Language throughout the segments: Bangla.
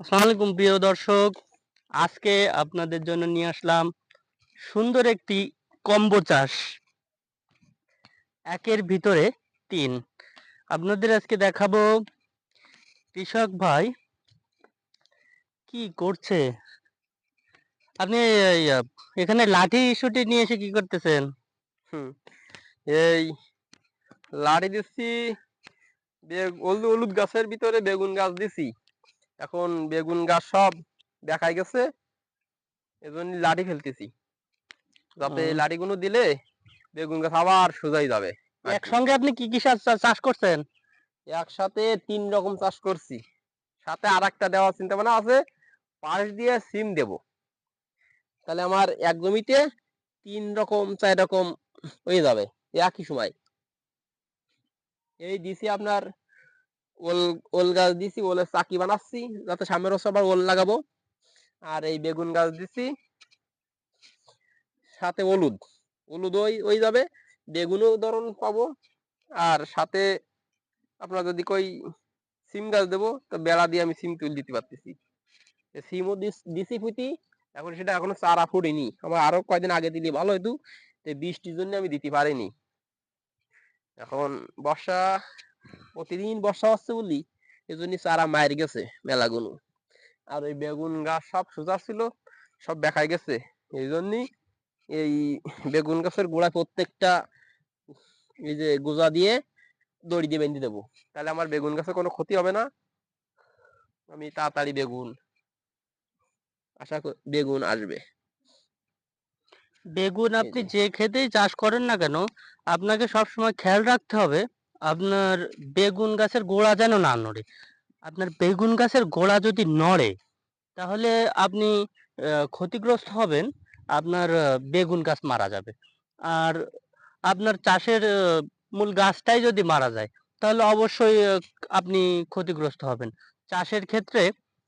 আসসালামু আলাইকুম প্রিয় দর্শক। আজকে আপনাদের জন্য নিয়ে আসলাম সুন্দর একটি কম্বো চাষ। একের ভিতরে ৩। আপনাদের আজকে দেখাবো কৃষক ভাই কি করছে। আপনি এই এখানে লাঠি-সুটি নিয়ে এসে কি করতেছেন? হুম, এই লাড়ি দিচ্ছি হলুদ গাছের ভিতরে বেগুন গাছ দিছি। এখন বেগুন গাছ সব দেখাই গেছে, এজন্য লাঠি ফেলতেছি। যাতে উম লাঠিগুলো দিলে বেগুন গাছ আবার সোজাই যাবে আরকি। একসঙ্গে আপনি কি চাষ করছেন? একসাথে ৩ রকম চাষ করছি। সাথে আরেকটা দেওয়ার চিন্তা ভাবনা আছে, পাশ দিয়ে সিম দেবো। তাহলে আমার এক জমিতে ৩ রকম ৪ রকম হয়ে যাবে একই সময়। এই দিছি আপনার ওল ওল গাছ দিছি, ওলের চাকি বানাচ্ছি যাতে সামনের বছর আবার ওল লাগাবো। আর এই বেগুন গাছ দিছি, সাথে হলুদ ওই যাবে, বেগুনও ধরুন পাবো। আর সাথে আপনার যদি কই সিম গাছ দেবো, তো বেড়া দিয়ে আমি সিম তুল দিতে পারতেছি। সিমও দিছি ফুটি, এখন সেটা এখনো চারা ফুটেনি, আমার আরো কয়দিন আগে দিলে ভালো হতো। তো বৃষ্টির জন্য আমি দিতে পারিনি। এখন বর্ষা, প্রতিদিন বর্ষা হচ্ছে বলি এজন্য চারা মায়ের গেছে মেলাগুলো। আর ওই বেগুন গাছ সব সোজা ছিল, সব বেঁকায় গেছে। এই জন্যই এই বেগুন গাছের গোড়ায় প্রত্যেকটা এই যে গোজা দিয়ে দড়ি দিয়ে বেঁধে দেবো। তাহলে আমার বেগুন গাছের কোনো ক্ষতি হবে না। আমি তাড়াতাড়ি বেগুন আসবে। বেগুন এই আপনি যে যে ক্ষেতেই চাষ করেন না কেন, আপনাকে সবসময় খেয়াল রাখতে হবে আপনার বেগুন গাছের গোড়া যেন না নড়ে। আপনার বেগুন গাছের গোড়া যদি নড়ে তাহলে আপনি ক্ষতিগ্রস্ত হবেন। আপনার বেগুন গাছ মারা যাবে। আর আপনার চাষের মূল গাছটাই যদি মারা যায় তাহলে অবশ্যই আপনি ক্ষতিগ্রস্ত হবেন। চাষের ক্ষেত্রে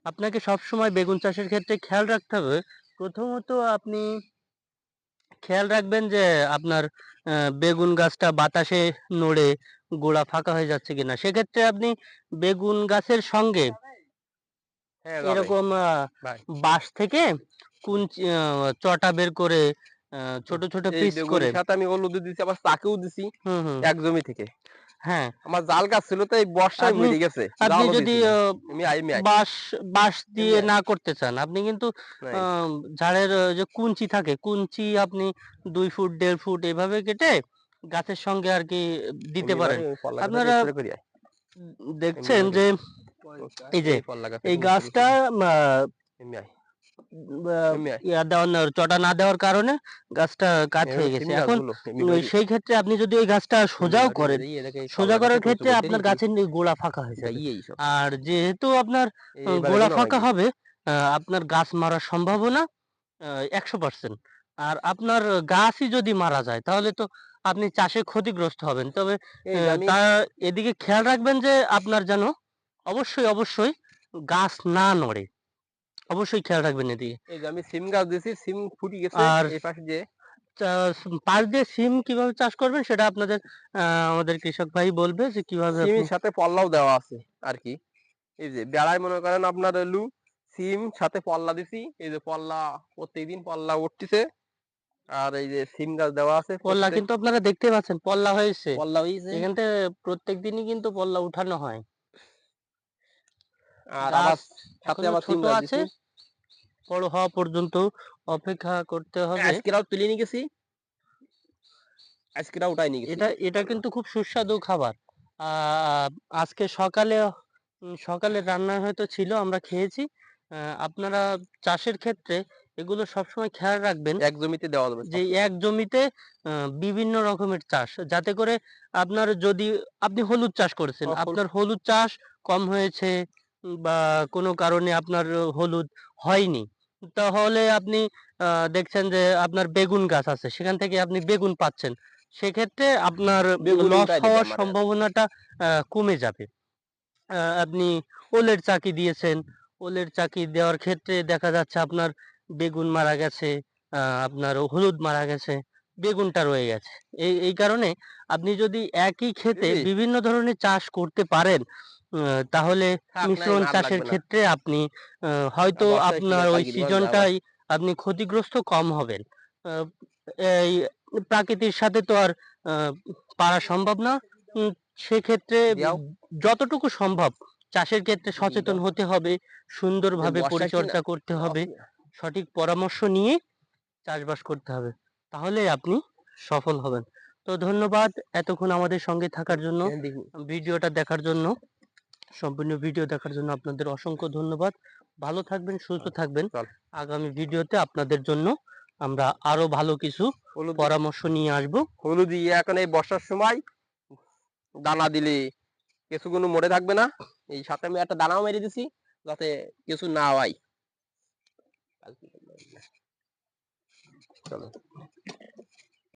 আপনাকে সবসময় বেগুন চাষের ক্ষেত্রে খেয়াল রাখতে হবে। প্রথমত আপনি খেয়াল রাখবেন যে আপনার বেগুন গাছটা বাতাসে নড়ে গোড়া ফাঁকা হয়ে যাচ্ছে কিনা। সেক্ষেত্রে আপনি বেগুন গাছের সঙ্গে হ্যাঁ যাবে এরকম ভাই। বাঁশ থেকে চটা বের করে হুম, ছোট, ছোট এই পিস করে বেগুনের সাথে আমি হলুদ দিছি, আবার চাকেও দিছি হুম, হুম। এক জমি থেকে। হ্যাঁ, আমার জাল গাছ ছিল তো এই বর্ষায় আপনি মরে গেছে, আপনি জালও যদি দিছি না। এমনি আই বাঁশ বাঁশ দিয়ে এমনি আই না করতে চান, আপনি কিন্তু নাই ঝাড়ের যে কুঞ্চি থাকে, কুঞ্চি আপনি ২ ফুট ১.৫ ফুট এভাবে কেটে গাছের সঙ্গে আরকি দিতে এমনি ভাই পারেন। ওই পল্লা গাছে আপনারা স্প্রে করি আয়। এমনি দেখছেন ভাই যে এই যে এই পল্লা গাছে এই গুঁড়ো করি গাছটা মা এমনি আয় বা এমনি আয় ইয়া দেওয়ার না চটা না দেওয়ার কারণে গাছটা কাত এরকম হয়ে সিম গেছে। এখন গাছগুলো এমনি ধরি সেই ক্ষেত্রে আপনি যদি ওই গাছটা এমনি সোজাও ধরি করেন, মেরে এটাকে এই সোজা পল্লা গাছে করার কচু ক্ষেত্রে করতে আপনার নিয়েছি। গাছের গোড়া ফাঁকা হয়ে যাবে। এই সব আর যেহেতু আপনার এই গোড়া বেড়াগুলো ফাঁকা আমাকে হবে, আপনার গাছ মারার সম্ভাবনা ১০০%। আর আপনার গাছই যদি মারা যায় তাহলে তো আপনি চাষে ক্ষতিগ্রস্ত হবেন। তবে এই যে আমি তা এদিকে খেয়াল রাখবেন যে আপনার যেন অবশ্যই, অবশ্যই গাছ না নড়ে। অবশ্যই খেয়াল রাখবেন এদিকে। এই যে আমি সিম গাছ দিছি, সিম ফুটি গেছে আর এই পাশ দিয়ে। পাশ দিয়ে সিম কিভাবে চাষ করবেন সেটা আপনাদের আমাদের কৃষক ভাই বলবে যে কিভাবে আপনি সিমের সাথে পল্লাও দেওয়া আছে আর কি। এই যে বেড়ায় মনে করেন আপনার সিম সাথে পল্লা দিছি, এই যে পল্লা প্রত্যেকদিন পল্লা উঠতেছে। আর এই যে সিম গাছ দেওয়া আছে পল্লা কিন্তু আপনারা দেখতেই পাচ্ছেন পল্লা হয়েছে। পল্লা হইছে। এখান থেকে প্রত্যেকদিনই কিন্তু পল্লা উঠানো হয়। আর আবার গাছ সাথে এখনো আবার সিম ছোট গাছ আছে, দিছি। বড় হওয়া পর্যন্ত অপেক্ষা করতে হবে। আজকেরাও তুলে নিয়ে গেছি, আজকেরাও উঠাই নিয়ে গেছি এটা এটা পল্লা। কিন্তু খুব সুস্বাদু খাবার। আ আজকে সকালে সকালে রান্না হয়তো ছিল আমরা খেয়েছি। আ আপনারা চাষের ক্ষেত্রে এগুলো সবসময় খেয়াল রাখবেন এক জমিতে দেওয়া যাবে যে সব। এক জমিতে বিভিন্ন রকমের চাষ। যাতে করে আপনার যদি আপনি হলুদ চাষ করেছেন, সফল আপনার হলুদ চাষ কম হয়েছে বা কোনো কারণে আপনার হলুদ হয়নি। তাহলে আপনি আ দেখছেন যে আপনার বেগুন গাছ আছে, সেখান থেকে আপনি বেগুন পাচ্ছেন। সেক্ষেত্রে আপনার বেগুন লস উল্টায় দেবে হওয়ার আমারে আর কি। সম্ভাবনাটা কমে যাবে। আপনি ওলের চাকি দিয়েছেন। ওলের চাকি দেওয়ার ক্ষেত্রে দেখা যাচ্ছে আপনার বেগুন মারা গেছে, আপনার হলুদ মারা গেছে, বেগুনটা রয়ে গেছে। এই কারণে আপনি যদি একই এই ক্ষেতে যে বিভিন্ন ধরনের চাষ করতে পারেন, তাহলে থাক নাই মিশ্রণ আর চাষের লাগবে না। ক্ষেত্রে আপনি হয়তো বর্ষায় কি আপনার আর ওই পাইকারি পাওয়া যায় আবার? সিজনটাই আপনি ক্ষতিগ্রস্ত কম হবেন। আ এই প্রাকৃতির সাথে তো আর আ পারা সম্ভব না। উম সেক্ষেত্রে দিয়াও, যতটুকু সম্ভব চাষের ক্ষেত্রে দিয়ে সচেতন দাও। হতে হবে, দেন সুন্দরভাবে বর্ষায় কি না পরিচর্যা করতে দাও হবে, আপনি। সঠিক পরামর্শ নিয়ে চাষবাস করতে হবে। তাহলেই আপনি সফল হবেন। তো ধন্যবাদ এতক্ষণ আমাদের সঙ্গে থাকার জন্য, এখানে দেখুন। ভিডিওটা দেখার জন্য। সম্পূর্ণ ভিডিও দেখার জন্য আপনাদের অসংখ্য ধন্যবাদ। ভালো থাকবেন, সুস্থ থাকবেন। চল আগামী ভিডিওতে আপনাদের জন্য আমরা আরো ভালো কিছু হলুদ পরামর্শ নিয়ে আসবো। হলুদ ইয়ে এখন এই বর্ষার সময় দানা দিলে কিছুগুলো মরে থাকবে না। এই সাথে আমি একটা দানাও মেরে দিছি যাতে কিছু না হয়। চলো।